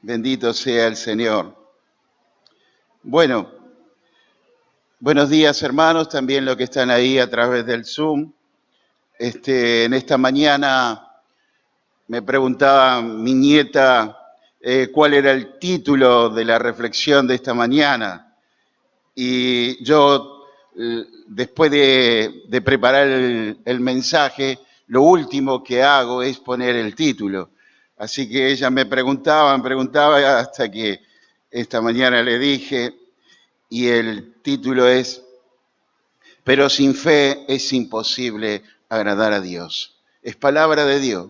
Bendito sea el Señor. Bueno, buenos días hermanos, también los que están ahí a través del Zoom. En esta mañana me preguntaba mi nieta cuál era el título de la reflexión de esta mañana. Y yo, después de preparar el mensaje, lo último que hago es poner el título. Así que ella me preguntaba hasta que esta mañana le dije, y el título es, pero sin fe es imposible agradar a Dios. Es palabra de Dios.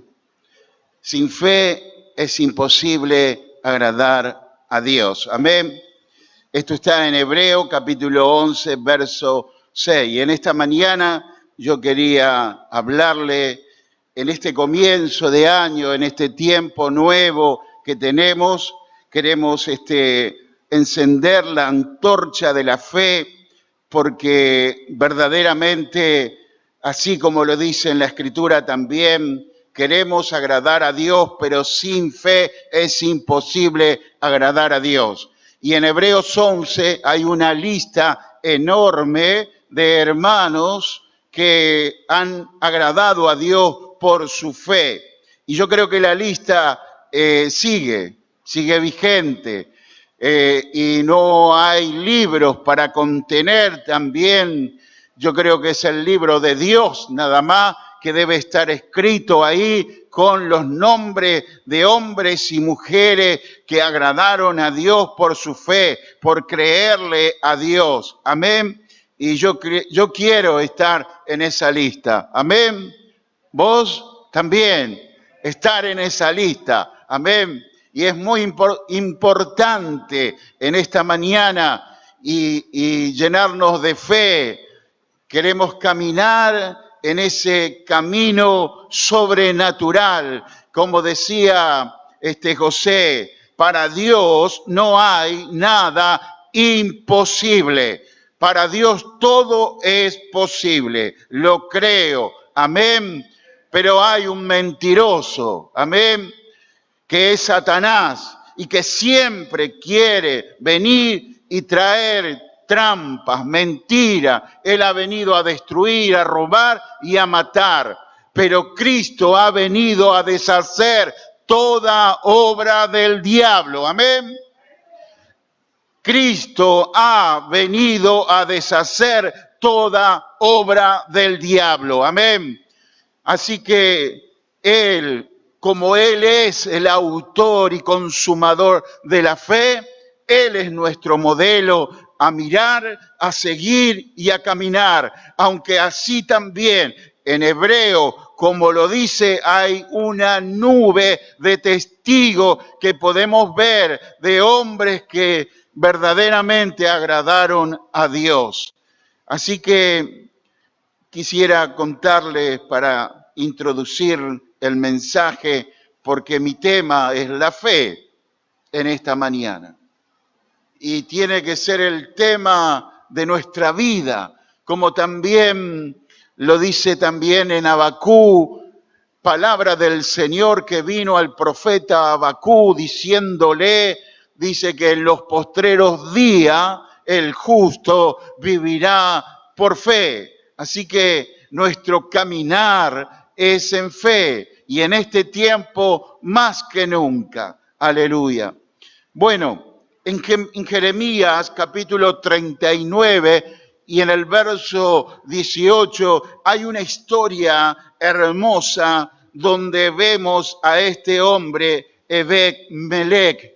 Sin fe es imposible agradar a Dios. Amén. Esto está en Hebreo capítulo 11, verso 6. Y en esta mañana yo quería hablarle en este comienzo de año, en este tiempo nuevo que tenemos. Queremos encender la antorcha de la fe, porque verdaderamente, así como lo dice en la Escritura también, queremos agradar a Dios, pero sin fe es imposible agradar a Dios. Y en Hebreos 11 hay una lista enorme de hermanos que han agradado a Dios por su fe. Y yo creo que la lista sigue vigente. Y no hay libros para contener también, yo creo que es el libro de Dios nada más, que debe estar escrito ahí con los nombres de hombres y mujeres que agradaron a Dios por su fe, por creerle a Dios. Amén. Y yo quiero estar en esa lista. Amén. Vos también estar en esa lista. Amén. Y es muy importante en esta mañana y llenarnos de fe. Queremos caminar en ese camino sobrenatural. Como decía José, para Dios no hay nada imposible. Para Dios todo es posible. Lo creo. Amén. Pero hay un mentiroso. Amén. Que es Satanás y que siempre quiere venir y traer trampas, mentiras. Él ha venido a destruir, a robar y a matar. Pero Cristo ha venido a deshacer toda obra del diablo. Amén. Cristo ha venido a deshacer toda obra del diablo. Amén. Así que Él, como Él es el autor y consumador de la fe, Él es nuestro modelo a mirar, a seguir y a caminar. Aunque así también en hebreo, como lo dice, hay una nube de testigos que podemos ver de hombres que verdaderamente agradaron a Dios. Así que quisiera contarles para introducir el mensaje, porque mi tema es la fe en esta mañana. Y tiene que ser el tema de nuestra vida, como también lo dice también en Habacú, palabra del Señor que vino al profeta Habacú diciéndole, dice que en los postreros días el justo vivirá por fe. Así que nuestro caminar es en fe y en este tiempo más que nunca. Aleluya. Bueno, en Jeremías capítulo 39 y en el verso 18 hay una historia hermosa donde vemos a este hombre, Ebed-Melech.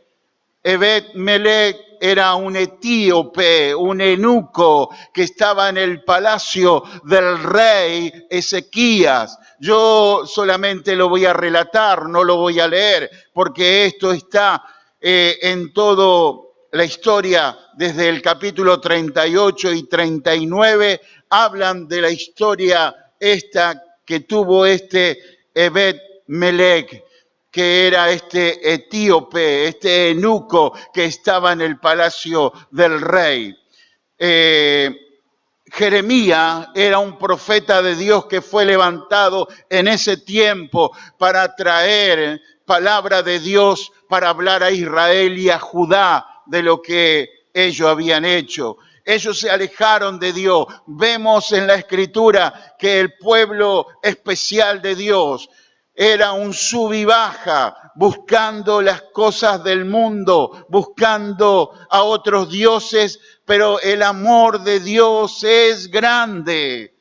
Ebed-Melech era un etíope, un eunuco que estaba en el palacio del rey Ezequías. Yo solamente lo voy a relatar, no lo voy a leer, porque esto está en toda la historia, desde el capítulo 38 y 39, hablan de la historia esta que tuvo Ebed-Melech, que era este etíope, este eunuco que estaba en el palacio del rey. Jeremías era un profeta de Dios que fue levantado en ese tiempo para traer palabra de Dios para hablar a Israel y a Judá de lo que ellos habían hecho. Ellos se alejaron de Dios. Vemos en la Escritura que el pueblo especial de Dios era un sub y baja, buscando las cosas del mundo, buscando a otros dioses, pero el amor de Dios es grande.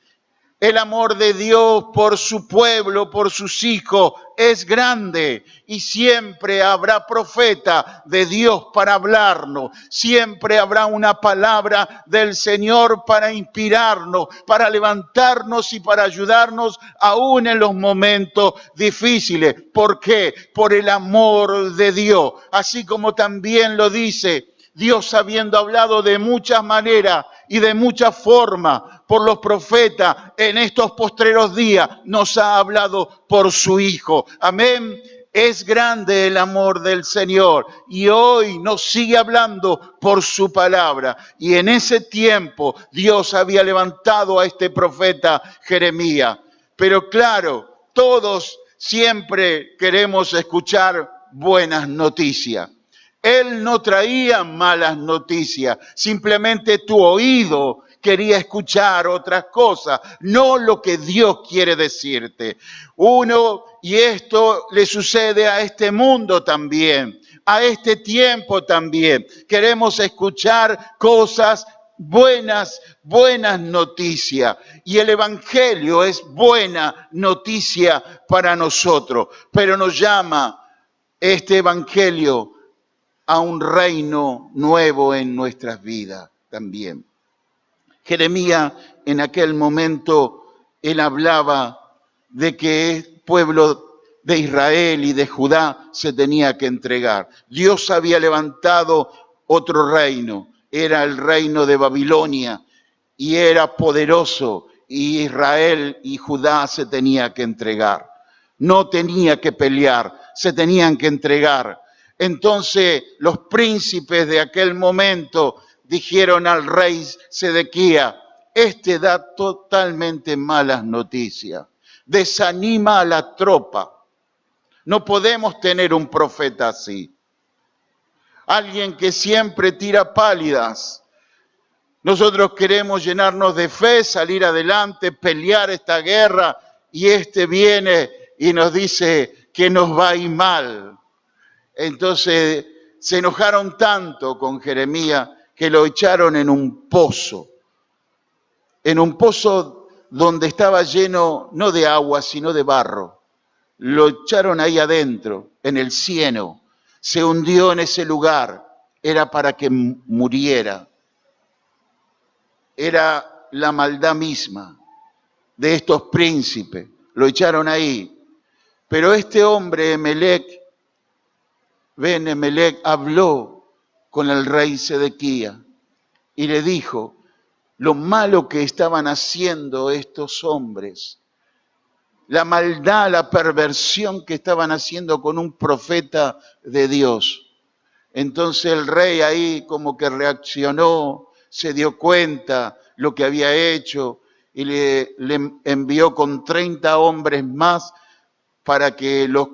El amor de Dios por su pueblo, por sus hijos, es grande. Y siempre habrá profeta de Dios para hablarnos. Siempre habrá una palabra del Señor para inspirarnos, para levantarnos y para ayudarnos aún en los momentos difíciles. ¿Por qué? Por el amor de Dios. Así como también lo dice Dios, habiendo hablado de muchas maneras y de muchas formas por los profetas en estos postreros días, nos ha hablado por su Hijo. Amén. Es grande el amor del Señor y hoy nos sigue hablando por su palabra. Y en ese tiempo Dios había levantado a este profeta Jeremías. Pero claro, todos siempre queremos escuchar buenas noticias. Él no traía malas noticias, simplemente tu oído quería escuchar otras cosas, no lo que Dios quiere decirte. Y esto le sucede a este mundo también, a este tiempo también. Queremos escuchar cosas buenas noticias. Y el Evangelio es buena noticia para nosotros, pero nos llama este Evangelio a un reino nuevo en nuestras vidas también. Jeremías en aquel momento, él hablaba de que el pueblo de Israel y de Judá se tenía que entregar. Dios había levantado otro reino, era el reino de Babilonia, y era poderoso, y Israel y Judá se tenía que entregar. No tenía que pelear, se tenían que entregar. Entonces los príncipes de aquel momento dijeron al rey Sedequías: este da totalmente malas noticias, desanima a la tropa. No podemos tener un profeta así. Alguien que siempre tira pálidas. Nosotros queremos llenarnos de fe, salir adelante, pelear esta guerra, y este viene y nos dice que nos va a ir mal. Entonces se enojaron tanto con Jeremías que lo echaron en un pozo donde estaba lleno no de agua, sino de barro. Lo echaron ahí adentro, en el cieno. Se hundió en ese lugar. Era para que muriera. Era la maldad misma de estos príncipes. Lo echaron ahí. Pero este hombre, Ben-Emelec, habló con el rey Sedequías y le dijo lo malo que estaban haciendo estos hombres, la maldad, la perversión que estaban haciendo con un profeta de Dios. Entonces el rey ahí como que reaccionó, se dio cuenta lo que había hecho y le envió con 30 hombres más para que los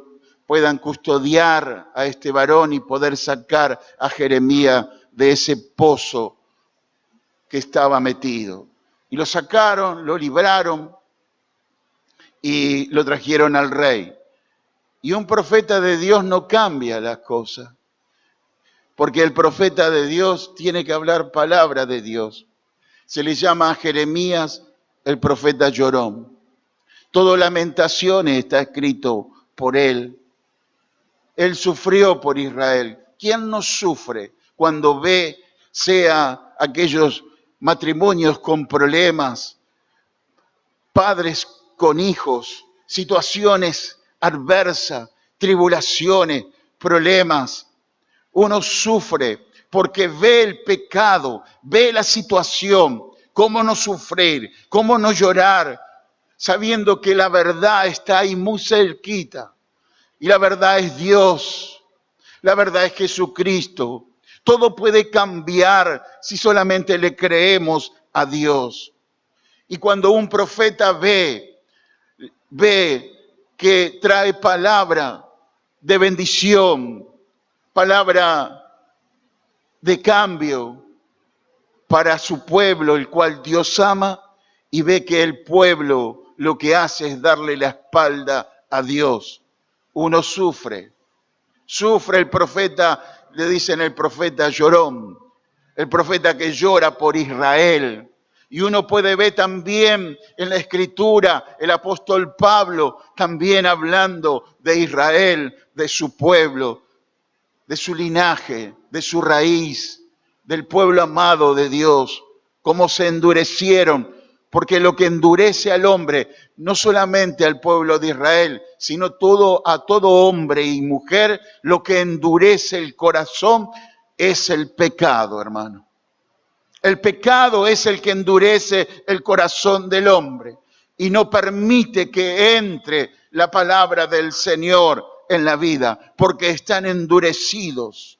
puedan custodiar a este varón y poder sacar a Jeremías de ese pozo que estaba metido. Y lo sacaron, lo libraron y lo trajeron al rey. Y un profeta de Dios no cambia las cosas, porque el profeta de Dios tiene que hablar palabra de Dios. Se le llama a Jeremías el profeta llorón. Todo Lamentaciones está escrito por él. Él sufrió por Israel. ¿Quién no sufre cuando ve, sea aquellos matrimonios con problemas, padres con hijos, situaciones adversas, tribulaciones, problemas? Uno sufre porque ve el pecado, ve la situación. ¿Cómo no sufrir? ¿Cómo no llorar? Sabiendo que la verdad está ahí muy cerquita. Y la verdad es Dios. La verdad es Jesucristo. Todo puede cambiar si solamente le creemos a Dios. Y cuando un profeta ve que trae palabra de bendición, palabra de cambio para su pueblo, el cual Dios ama, y ve que el pueblo lo que hace es darle la espalda a Dios. Uno sufre el profeta, le dicen el profeta llorón, el profeta que llora por Israel. Y uno puede ver también en la Escritura el apóstol Pablo también hablando de Israel, de su pueblo, de su linaje, de su raíz, del pueblo amado de Dios, cómo se endurecieron, porque lo que endurece al hombre, no solamente al pueblo de Israel, sino a todo hombre y mujer, lo que endurece el corazón es el pecado, hermano. El pecado es el que endurece el corazón del hombre y no permite que entre la palabra del Señor en la vida, porque están endurecidos,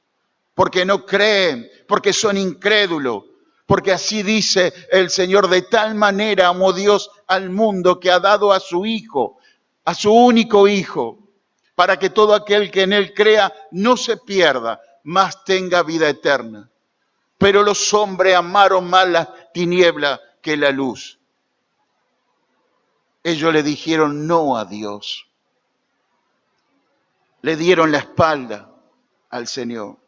porque no creen, porque son incrédulos, porque así dice el Señor: de tal manera amó Dios al mundo que ha dado a su Hijo, a su único Hijo, para que todo aquel que en Él crea no se pierda, mas tenga vida eterna. Pero los hombres amaron más las tinieblas que la luz. Ellos le dijeron no a Dios. Le dieron la espalda al Señor.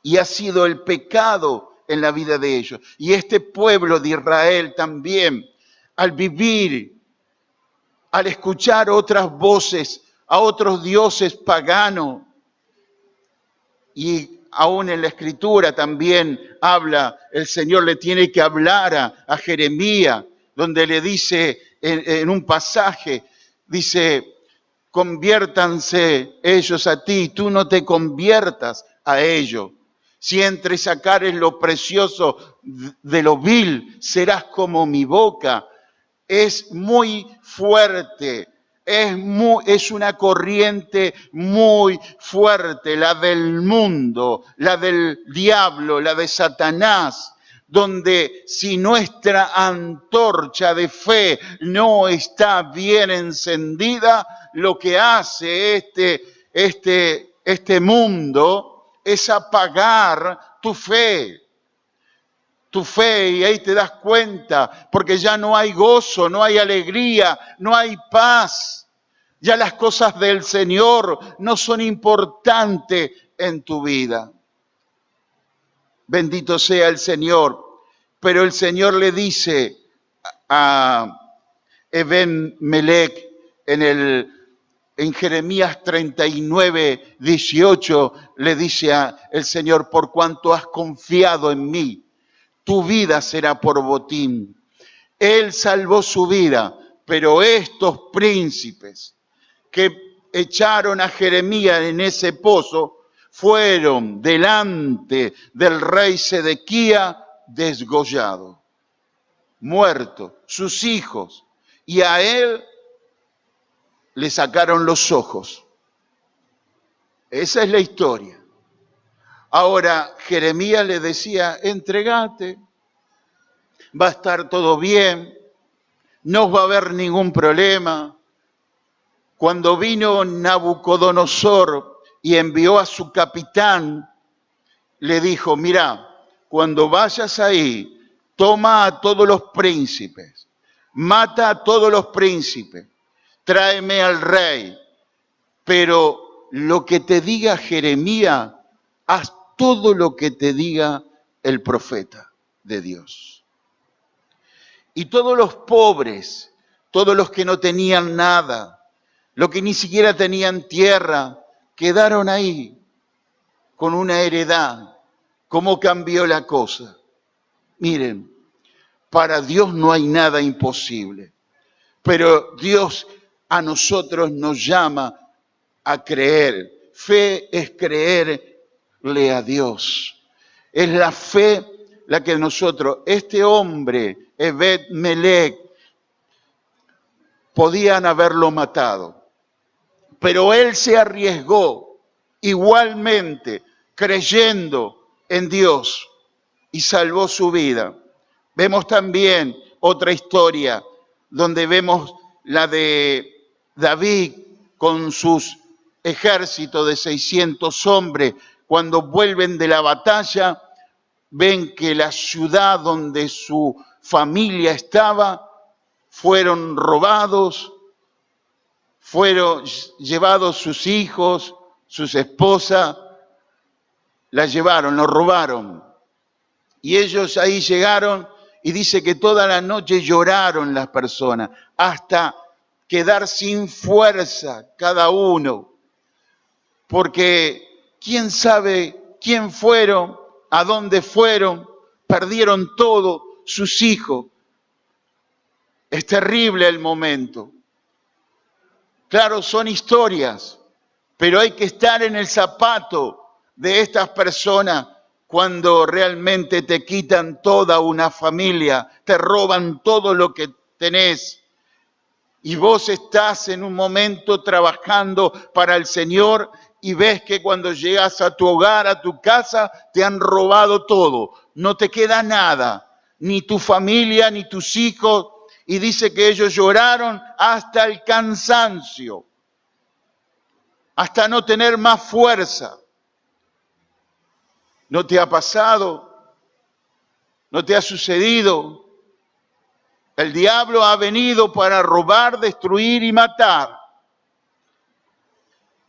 Y ha sido el pecado en la vida de ellos. Y este pueblo de Israel también, al vivir, al escuchar otras voces, a otros dioses paganos, y aún en la Escritura también habla, el Señor le tiene que hablar a Jeremías, donde le dice en un pasaje, dice: conviértanse ellos a ti, tú no te conviertas a ellos. Si entre sacares lo precioso de lo vil, serás como mi boca. Es muy fuerte. Es una corriente muy fuerte, la del mundo, la del diablo, la de Satanás, donde si nuestra antorcha de fe no está bien encendida, lo que hace este mundo es apagar tu fe. Y ahí te das cuenta, porque ya no hay gozo, no hay alegría, no hay paz. Ya las cosas del Señor no son importantes en tu vida. Bendito sea el Señor. Pero el Señor le dice a Ebed-Melech en Jeremías 39, 18, le dice el Señor: por cuanto has confiado en mí, tu vida será por botín. Él salvó su vida, pero estos príncipes que echaron a Jeremías en ese pozo fueron delante del rey Sedequías desgollados, muertos, sus hijos, y a él le sacaron los ojos. Esa es la historia. Ahora Jeremías le decía: entregate, va a estar todo bien, no va a haber ningún problema. Cuando vino Nabucodonosor y envió a su capitán, le dijo: mira, cuando vayas ahí, toma a todos los príncipes, mata a todos los príncipes, tráeme al rey, pero lo que te diga Jeremías, haz todo lo que te diga el profeta de Dios. Y todos los pobres, todos los que no tenían nada, los que ni siquiera tenían tierra, quedaron ahí con una heredad. ¿Cómo cambió la cosa? Miren, para Dios no hay nada imposible, pero Dios a nosotros nos llama a creer. Fe es creerle a Dios. Es la fe la que nosotros, este hombre, Ebed-Melech, podían haberlo matado, pero él se arriesgó igualmente creyendo en Dios y salvó su vida. Vemos también otra historia donde vemos la de David con sus ejércitos de 600 hombres cuando vuelven de la batalla, ven que la ciudad donde su familia estaba fueron robados, fueron llevados sus hijos, sus esposas, la llevaron, lo robaron. Y ellos ahí llegaron y dice que toda la noche lloraron las personas hasta quedar sin fuerza cada uno. Porque quién sabe quién fueron, a dónde fueron, perdieron todo, sus hijos. Es terrible el momento. Claro, son historias, pero hay que estar en el zapato de estas personas cuando realmente te quitan toda una familia, te roban todo lo que tenés. Y vos estás en un momento trabajando para el Señor y ves que cuando llegas a tu hogar, a tu casa, te han robado todo. No te queda nada, ni tu familia, ni tus hijos. Y dice que ellos lloraron hasta el cansancio, hasta no tener más fuerza. ¿No te ha pasado? ¿No te ha sucedido? El diablo ha venido para robar, destruir y matar.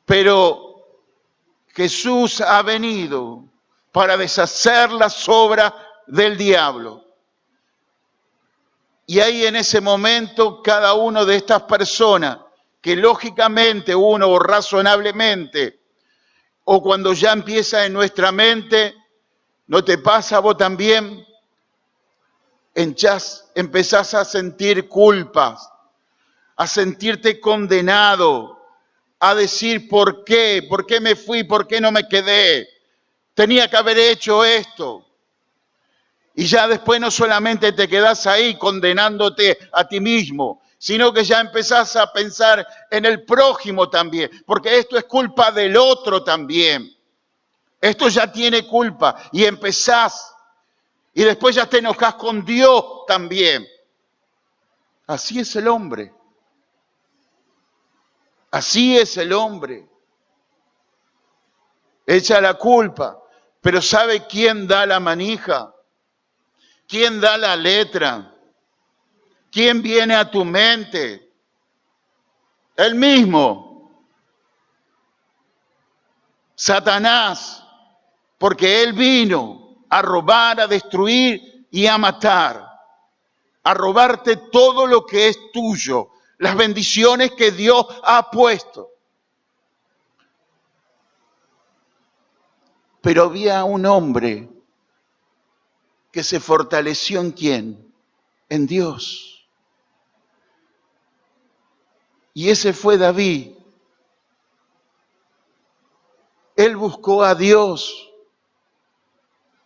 Pero Jesús ha venido para deshacer las obras del diablo. Y ahí en ese momento cada una de estas personas, que lógicamente uno o razonablemente, o cuando ya empieza en nuestra mente, ¿no te pasa a vos también? Empezás a sentir culpas, a sentirte condenado, a decir ¿por qué? ¿Por qué me fui? ¿Por qué no me quedé? Tenía que haber hecho esto. Y ya después no solamente te quedás ahí condenándote a ti mismo, sino que ya empezás a pensar en el prójimo también, porque esto es culpa del otro también. Esto ya tiene culpa y empezás, y después ya te enojás con Dios también. Así es el hombre. Así es el hombre. Echa la culpa, pero ¿sabe quién da la manija? ¿Quién da la letra? ¿Quién viene a tu mente? Él mismo. Satanás, porque él vino a robar, a destruir y a matar, a robarte todo lo que es tuyo, las bendiciones que Dios ha puesto. Pero había un hombre que se fortaleció ¿en quién? En Dios. Y ese fue David. Él buscó a Dios,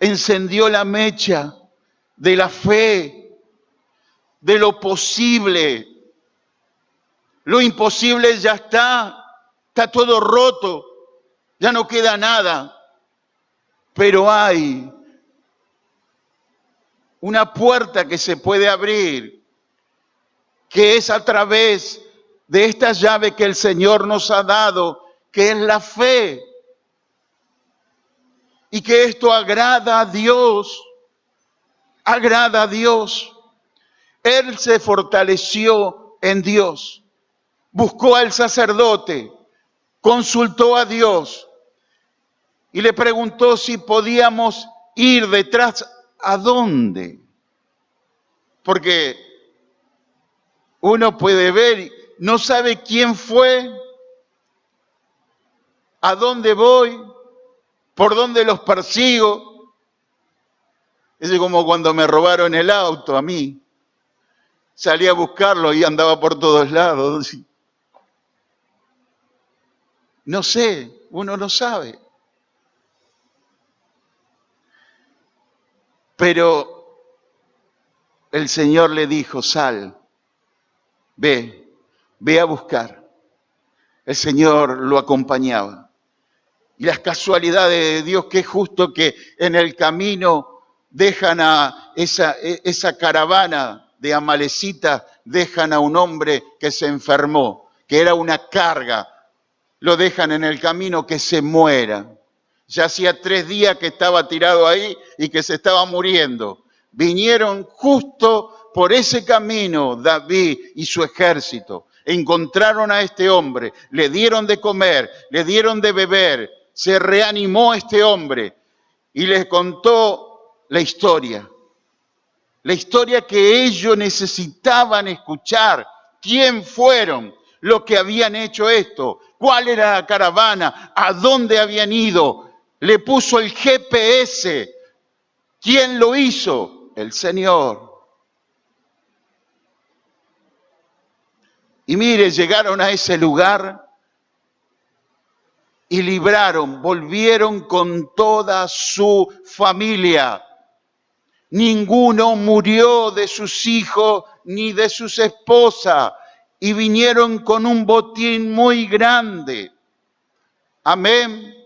encendió la mecha de la fe, de lo posible. Lo imposible ya está todo roto, ya no queda nada. Pero hay una puerta que se puede abrir, que es a través de esta llave que el Señor nos ha dado, que es la fe. Y que esto agrada a Dios, agrada a Dios. Él se fortaleció en Dios, buscó al sacerdote, consultó a Dios y le preguntó si podíamos ir detrás. ¿A dónde? Porque uno puede ver, no sabe quién fue, a dónde voy, por dónde los persigo. Es como cuando me robaron el auto a mí. Salí a buscarlo y andaba por todos lados. No sé, uno no sabe. Pero el Señor le dijo, sal, ve a buscar. El Señor lo acompañaba. Y las casualidades de Dios, que es justo que en el camino dejan a esa caravana de amalecitas, dejan a un hombre que se enfermó, que era una carga, lo dejan en el camino que se muera. Ya hacía 3 días que estaba tirado ahí y que se estaba muriendo. Vinieron justo por ese camino David y su ejército. Encontraron a este hombre, le dieron de comer, le dieron de beber. Se reanimó este hombre y les contó la historia. La historia que ellos necesitaban escuchar. ¿Quién fueron los que habían hecho esto? ¿Cuál era la caravana? ¿A dónde habían ido? Le puso el GPS. ¿Quién lo hizo? El Señor. Y mire, llegaron a ese lugar y libraron, volvieron con toda su familia. Ninguno murió de sus hijos ni de sus esposas y vinieron con un botín muy grande. Amén.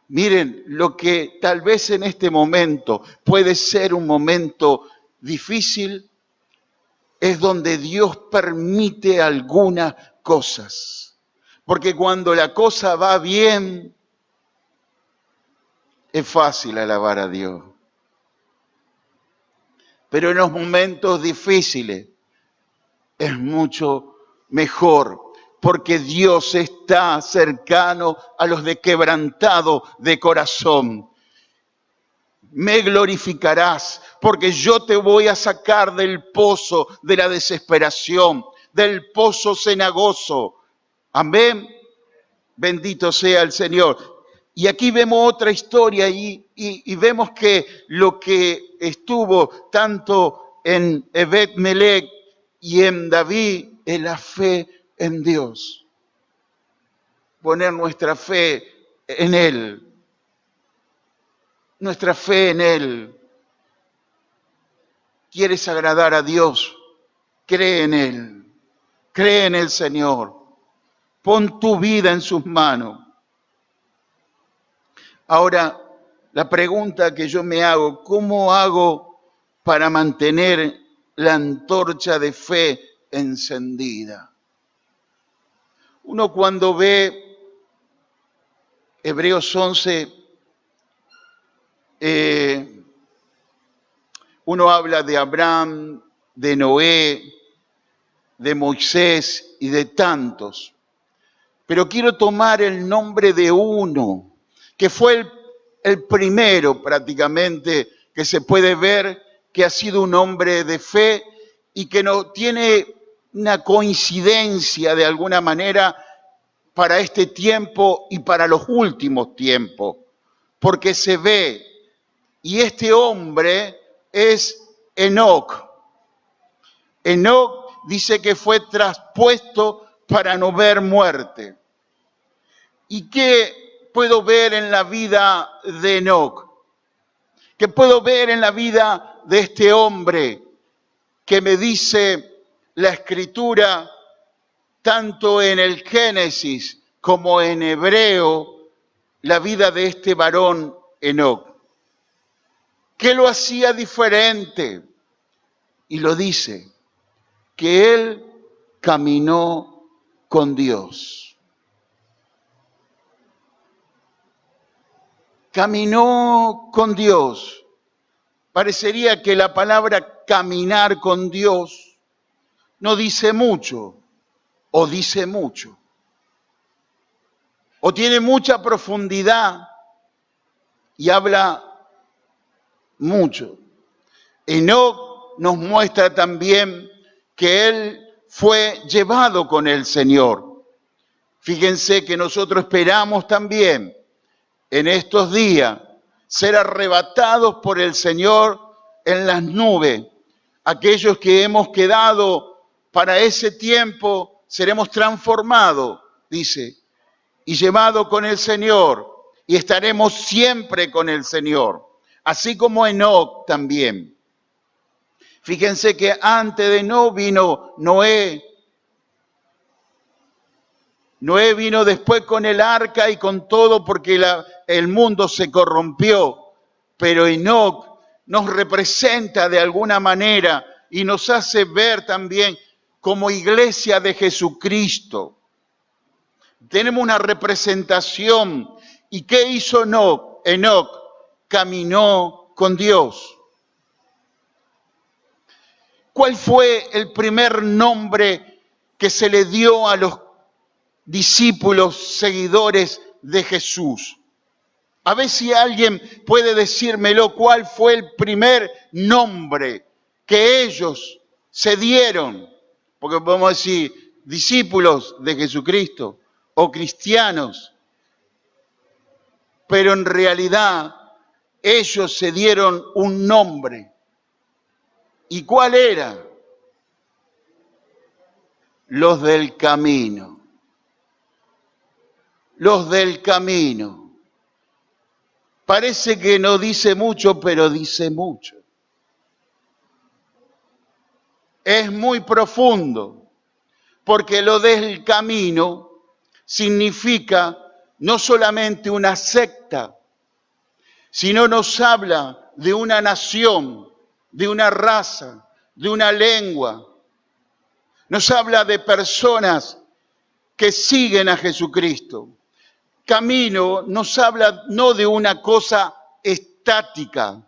Miren, lo que tal vez en este momento puede ser un momento difícil es donde Dios permite algunas cosas. Porque cuando la cosa va bien, es fácil alabar a Dios. Pero en los momentos difíciles es mucho mejor, porque Dios está cercano a los de quebrantado de corazón. Me glorificarás, porque yo te voy a sacar del pozo de la desesperación, del pozo cenagoso. Amén. Bendito sea el Señor. Y aquí vemos otra historia y vemos que lo que estuvo tanto en Ebed-Melech y en David es la fe en Dios. Poner nuestra fe en Él. Nuestra fe en Él. ¿Quieres agradar a Dios? Cree en Él. Cree en el Señor. Pon tu vida en sus manos. Ahora, la pregunta que yo me hago, ¿cómo hago para mantener la antorcha de fe encendida? Uno cuando ve Hebreos 11, uno habla de Abraham, de Noé, de Moisés y de tantos. Pero quiero tomar el nombre de uno, que fue el primero prácticamente que se puede ver que ha sido un hombre de fe y que no tiene una coincidencia de alguna manera para este tiempo y para los últimos tiempos, porque se ve, y este hombre es Enoc. Enoc dice que fue traspuesto para no ver muerte. ¿Y qué puedo ver en la vida de Enoc? ¿Qué puedo ver en la vida de este hombre que me dice la Escritura, tanto en el Génesis como en Hebreo, la vida de este varón Enoc? ¿Qué lo hacía diferente? Y lo dice, que él caminó con Dios. Caminó con Dios. Parecería que la palabra caminar con Dios no dice mucho, o dice mucho, o tiene mucha profundidad y habla mucho. Enoc nos muestra también que él fue llevado con el Señor. Fíjense que nosotros esperamos también en estos días ser arrebatados por el Señor en las nubes. Aquellos que hemos quedado para ese tiempo seremos transformados, dice, y llevados con el Señor, y estaremos siempre con el Señor, así como Enoc también. Fíjense que antes de Enoc vino Noé. Noé vino después con el arca y con todo porque el mundo se corrompió. Pero Enoc nos representa de alguna manera y nos hace ver también como iglesia de Jesucristo. Tenemos una representación ¿Y qué hizo Enoc? Enoc caminó con Dios. ¿Cuál fue el primer nombre que se le dio a los discípulos, seguidores de Jesús? A ver si alguien puede decírmelo, ¿cuál fue el primer nombre que ellos se dieron? Porque podemos decir discípulos de Jesucristo o cristianos, pero en realidad ellos se dieron un nombre. ¿Y cuál era? Los del camino. Los del camino. Parece que no dice mucho, pero dice mucho. Es muy profundo, porque lo del camino significa no solamente una secta, sino nos habla de una nación, de una raza, de una lengua. Nos habla de personas que siguen a Jesucristo. Camino nos habla no de una cosa estática,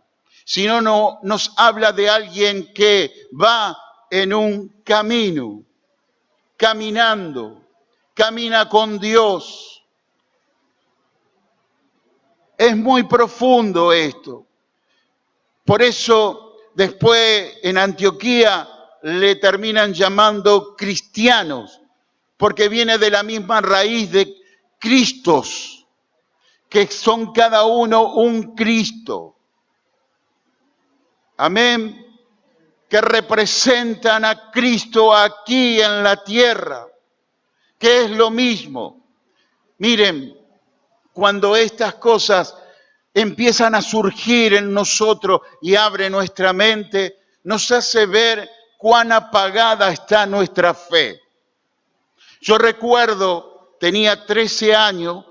sino nos habla de alguien que va en un camino, caminando, camina con Dios. Es muy profundo esto. Por eso después en Antioquía le terminan llamando cristianos, porque viene de la misma raíz de Cristos, que son cada uno un Cristo. Amén. Que representan a Cristo aquí en la tierra, que es lo mismo. Miren, cuando estas cosas empiezan a surgir en nosotros y abre nuestra mente, nos hace ver cuán apagada está nuestra fe. Yo recuerdo, tenía 13 años,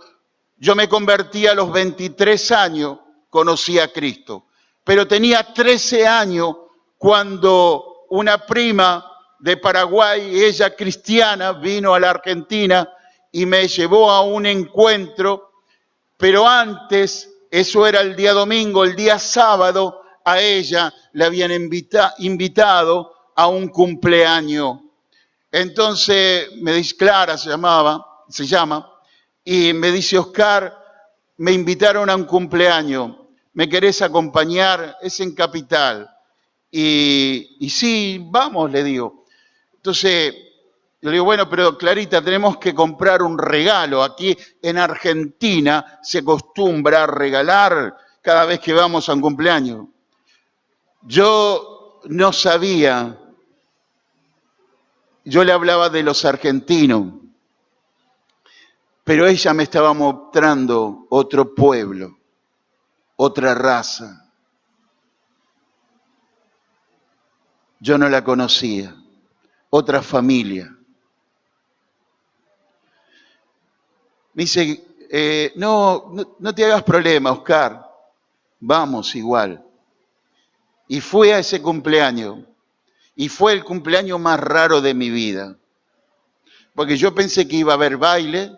yo me convertí a los 23 años, conocí a Cristo. Pero tenía 13 años cuando una prima de Paraguay, ella cristiana, vino a la Argentina y me llevó a un encuentro, pero antes, eso era el día domingo, el día sábado, a ella le habían invitado a un cumpleaños. Entonces me dice, Clara se llama, y me dice, Oscar, me invitaron a un cumpleaños, ¿me querés acompañar? Es en Capital. Y sí, vamos, le digo. Entonces, yo le digo, bueno, pero Clarita, tenemos que comprar un regalo. Aquí en Argentina se acostumbra a regalar cada vez que vamos a un cumpleaños. Yo no sabía, yo le hablaba de los argentinos, pero ella me estaba mostrando otro pueblo, otra raza. Yo no la conocía, otra familia. Me dice, no te hagas problema, Oscar, vamos igual. Y fui a ese cumpleaños, y fue el cumpleaños más raro de mi vida. Porque yo pensé que iba a haber baile,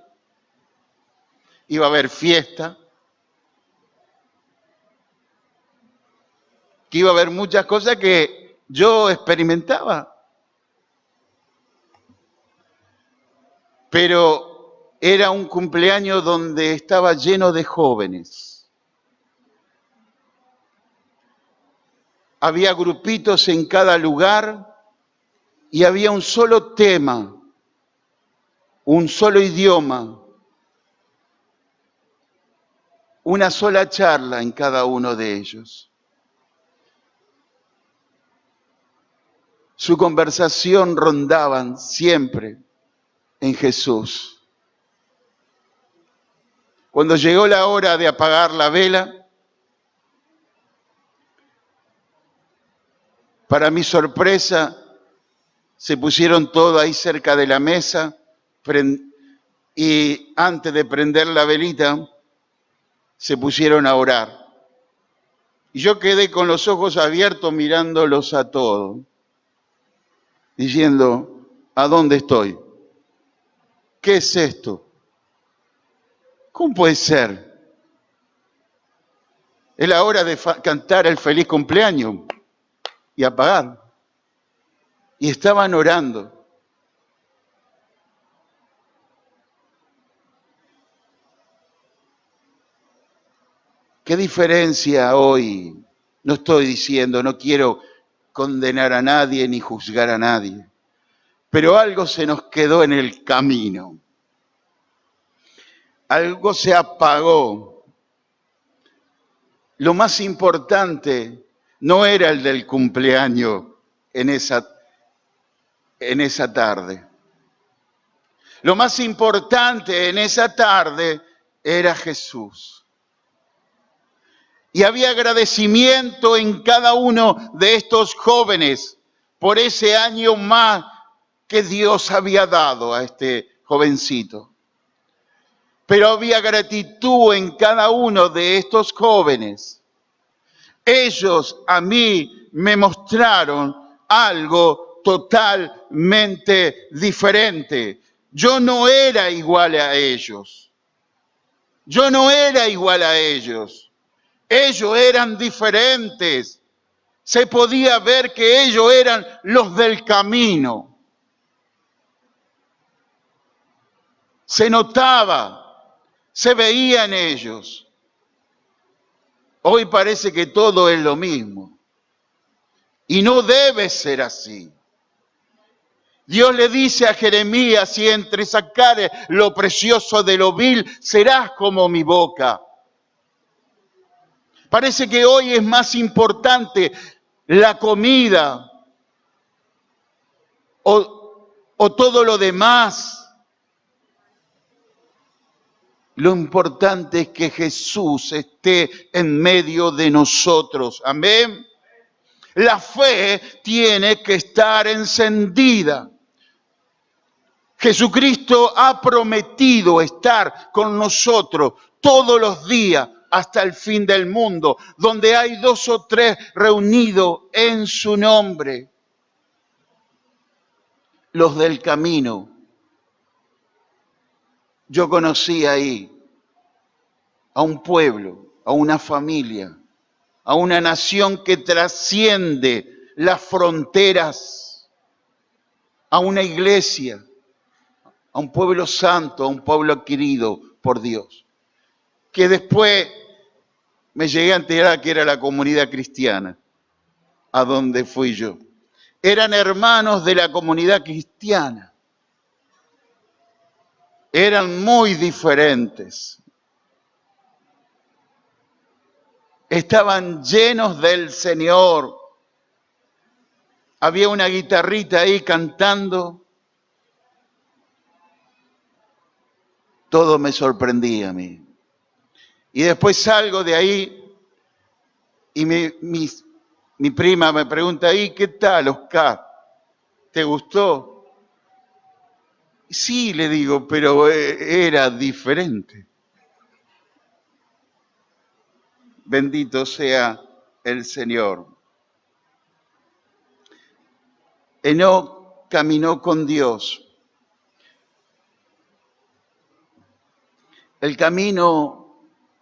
iba a haber fiesta, que iba a haber muchas cosas que yo experimentaba. Pero era un cumpleaños donde estaba lleno de jóvenes. Había grupitos en cada lugar y había un solo tema, un solo idioma, una sola charla en cada uno de ellos. Su conversación rondaban siempre en Jesús. Cuando llegó la hora de apagar la vela, para mi sorpresa, se pusieron todos ahí cerca de la mesa y antes de prender la velita, se pusieron a orar. Y yo quedé con los ojos abiertos mirándolos a todos, diciendo, ¿a dónde estoy? ¿Qué es esto? ¿Cómo puede ser? Es la hora de cantar el feliz cumpleaños y apagar. Y estaban orando. ¿Qué diferencia hoy? No estoy diciendo, no quiero condenar a nadie ni juzgar a nadie, pero algo se nos quedó en el camino. Algo se apagó. Lo más importante no era el del cumpleaños en esa tarde. Lo más importante en esa tarde era Jesús. Y había agradecimiento en cada uno de estos jóvenes por ese año más que Dios había dado a este jovencito. Pero había gratitud en cada uno de estos jóvenes. Ellos a mí me mostraron algo totalmente diferente. Yo no era igual a ellos. Yo no era igual a ellos. Ellos eran diferentes. Se podía ver que ellos eran los del camino. Se notaba, se veía en ellos. Hoy parece que todo es lo mismo. Y no debe ser así. Dios le dice a Jeremías, si entre sacares lo precioso de lo vil, serás como mi boca. Parece que hoy es más importante la comida o todo lo demás. Lo importante es que Jesús esté en medio de nosotros. Amén. La fe tiene que estar encendida. Jesucristo ha prometido estar con nosotros todos los días hasta el fin del mundo, donde hay 2 o 3 reunidos en su nombre. Los del camino. Yo conocí ahí a un pueblo, a una familia, a una nación que trasciende las fronteras, a una iglesia, a un pueblo santo, a un pueblo adquirido por Dios, que después me llegué a enterar que era la comunidad cristiana, a donde fui yo. Eran hermanos de la comunidad cristiana. Eran muy diferentes. Estaban llenos del Señor. Había una guitarrita ahí cantando. Todo me sorprendía a mí. Y después salgo de ahí y mi prima me pregunta, ¿y qué tal, Oscar? ¿Te gustó? Sí, le digo, pero era diferente. Bendito sea el Señor. Enoc caminó con Dios. El camino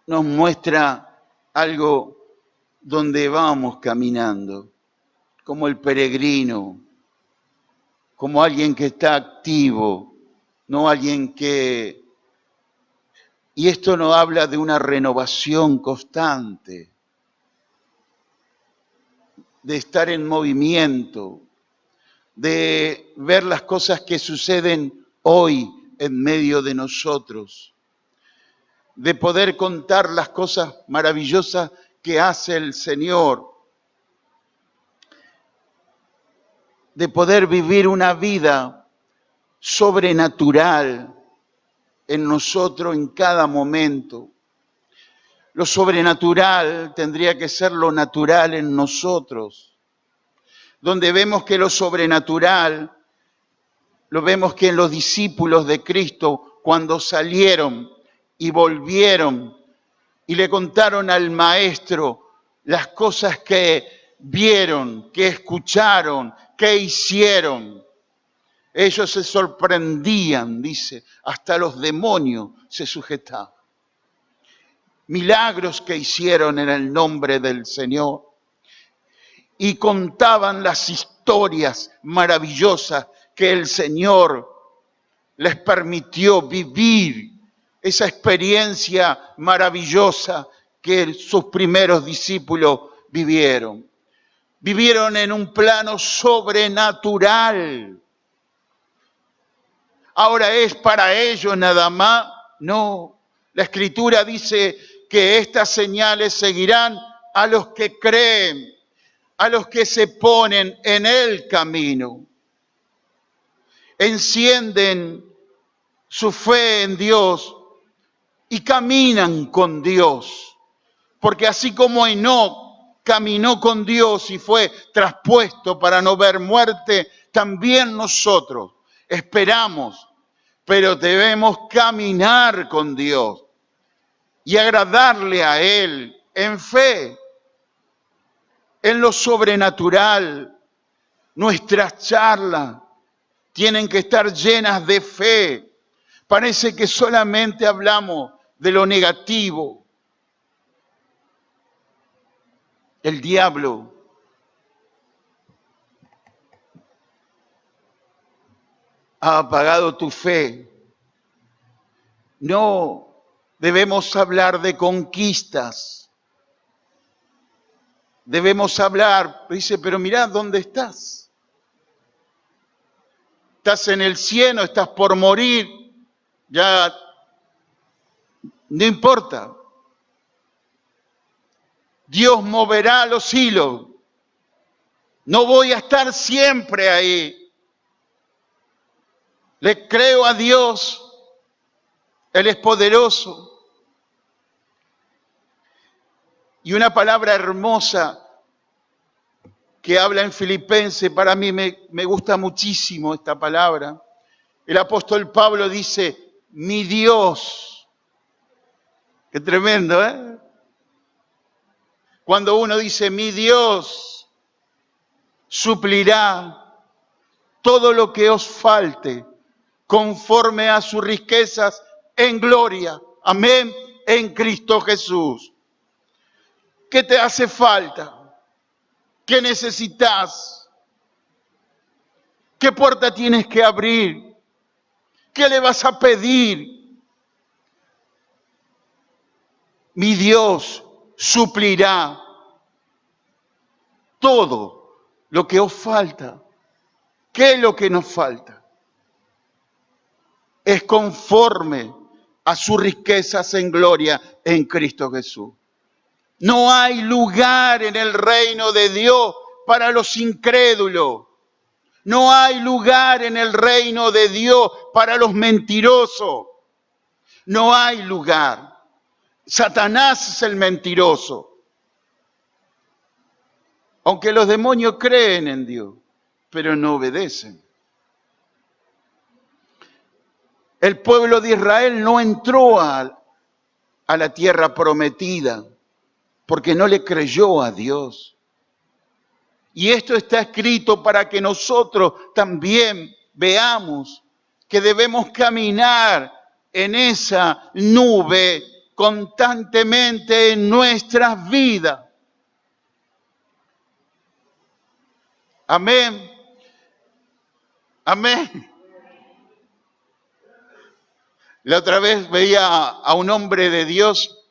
nos muestra algo donde vamos caminando, como el peregrino, como alguien que está activo, no alguien que... Y esto nos habla de una renovación constante, de estar en movimiento, de ver las cosas que suceden hoy en medio de nosotros, de poder contar las cosas maravillosas que hace el Señor, de poder vivir una vida sobrenatural en nosotros en cada momento. Lo sobrenatural tendría que ser lo natural en nosotros, donde vemos que lo sobrenatural, lo vemos que en los discípulos de Cristo, cuando salieron y volvieron y le contaron al Maestro las cosas que vieron, que escucharon, que hicieron. Ellos se sorprendían, dice, hasta los demonios se sujetaban. milagros que hicieron en el nombre del Señor. Y contaban las historias maravillosas que el Señor les permitió vivir, esa experiencia maravillosa que sus primeros discípulos vivieron. Vivieron en un plano sobrenatural. Ahora, ¿es para ellos nada más? No. La Escritura dice que estas señales seguirán a los que creen, a los que se ponen en el camino. Encienden su fe en Dios y caminan con Dios. Porque así como Enoc caminó con Dios y fue traspuesto para no ver muerte, también nosotros esperamos, pero debemos caminar con Dios y agradarle a Él en fe, en lo sobrenatural. Nuestras charlas tienen que estar llenas de fe. Parece que solamente hablamos de lo negativo. El diablo ha apagado tu fe. No, debemos hablar de conquistas. Debemos hablar, dice, pero mirá, ¿dónde estás? ¿Estás en el cielo? ¿Estás por morir? Ya, no importa. Dios moverá los hilos. No voy a estar siempre ahí. Le creo a Dios. Él es poderoso. Y una palabra hermosa que habla en Filipenses, para mí me gusta muchísimo esta palabra. El apóstol Pablo dice, mi Dios. Qué tremendo, ¿eh? Cuando uno dice, mi Dios suplirá todo lo que os falte conforme a sus riquezas en gloria. Amén. En Cristo Jesús. ¿Qué te hace falta? ¿Qué necesitas? ¿Qué puerta tienes que abrir? ¿Qué le vas a pedir? Mi Dios suplirá todo lo que os falta. ¿Qué es lo que nos falta? Es conforme a sus riquezas en gloria en Cristo Jesús. No hay lugar en el reino de Dios para los incrédulos. No hay lugar en el reino de Dios para los mentirosos. No hay lugar. Satanás es el mentiroso. Aunque los demonios creen en Dios, pero no obedecen. El pueblo de Israel no entró a la tierra prometida porque no le creyó a Dios. Y esto está escrito para que nosotros también veamos que debemos caminar en esa nube constantemente en nuestras vidas. Amén. Amén. La otra vez veía a un hombre de Dios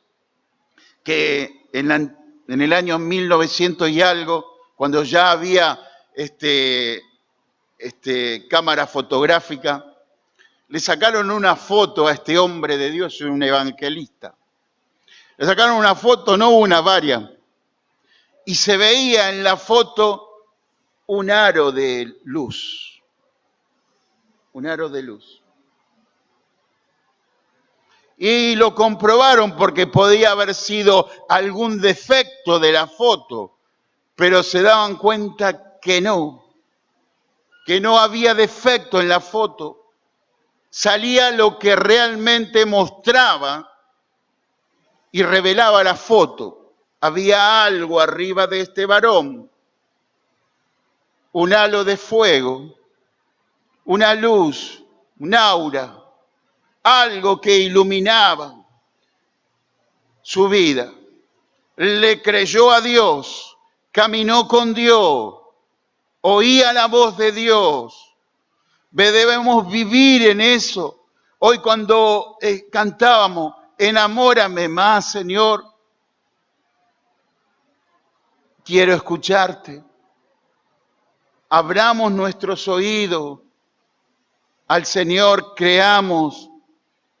que en el año 1900 y algo, cuando ya había cámara fotográfica, le sacaron una foto a este hombre de Dios, un evangelista. Le sacaron una foto, no una, varias. Y se veía en la foto un aro de luz. Un aro de luz. Y lo comprobaron porque podía haber sido algún defecto de la foto, pero se daban cuenta que no había defecto en la foto. Salía lo que realmente mostraba y revelaba la foto. Había algo arriba de este varón, un halo de fuego, una luz, un aura, algo que iluminaba su vida. Le creyó a Dios, caminó con Dios, oía la voz de Dios. Debemos vivir en eso. Hoy cuando cantábamos, enamórame más, Señor, quiero escucharte. Abramos nuestros oídos al Señor, creamos,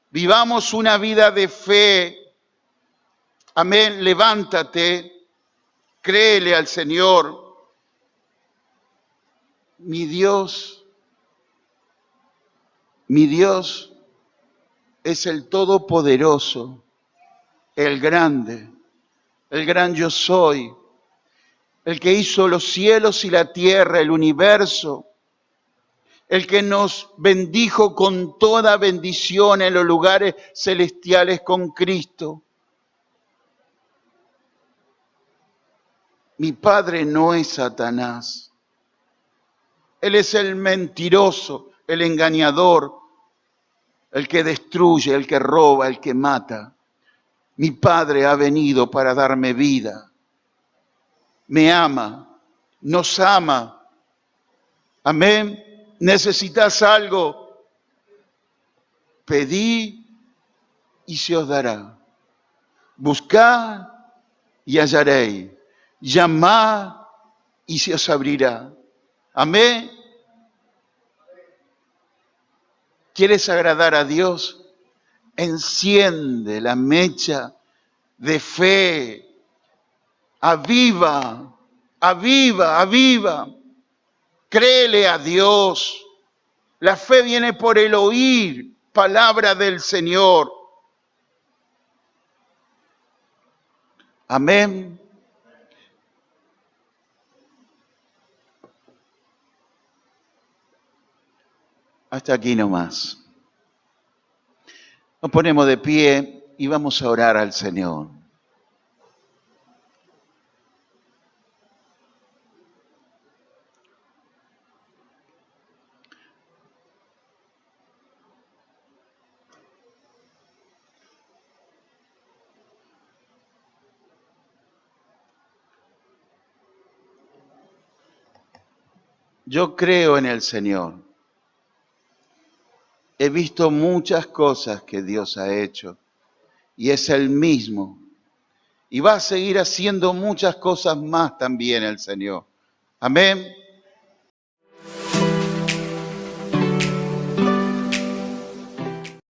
vivamos una vida de fe. Amén, levántate, créele al Señor. Mi Dios es el Todopoderoso, el grande, el gran yo soy, el que hizo los cielos y la tierra, el universo, el que nos bendijo con toda bendición en los lugares celestiales con Cristo. Mi Padre no es Satanás. Él es el mentiroso, el engañador, el que destruye, el que roba, el que mata. Mi Padre ha venido para darme vida. Me ama, nos ama. Amén. ¿Necesitas algo? Pedí y se os dará. Buscad y hallaréis. Llamad y se os abrirá. Amén. ¿Quieres agradar a Dios? Enciende la mecha de fe. Aviva, aviva, aviva. Créele a Dios. La fe viene por el oír palabra del Señor. Amén. Hasta aquí nomás. Nos ponemos de pie y vamos a orar al Señor. Yo creo en el Señor. He visto muchas cosas que Dios ha hecho y es el mismo. Y va a seguir haciendo muchas cosas más también el Señor. Amén.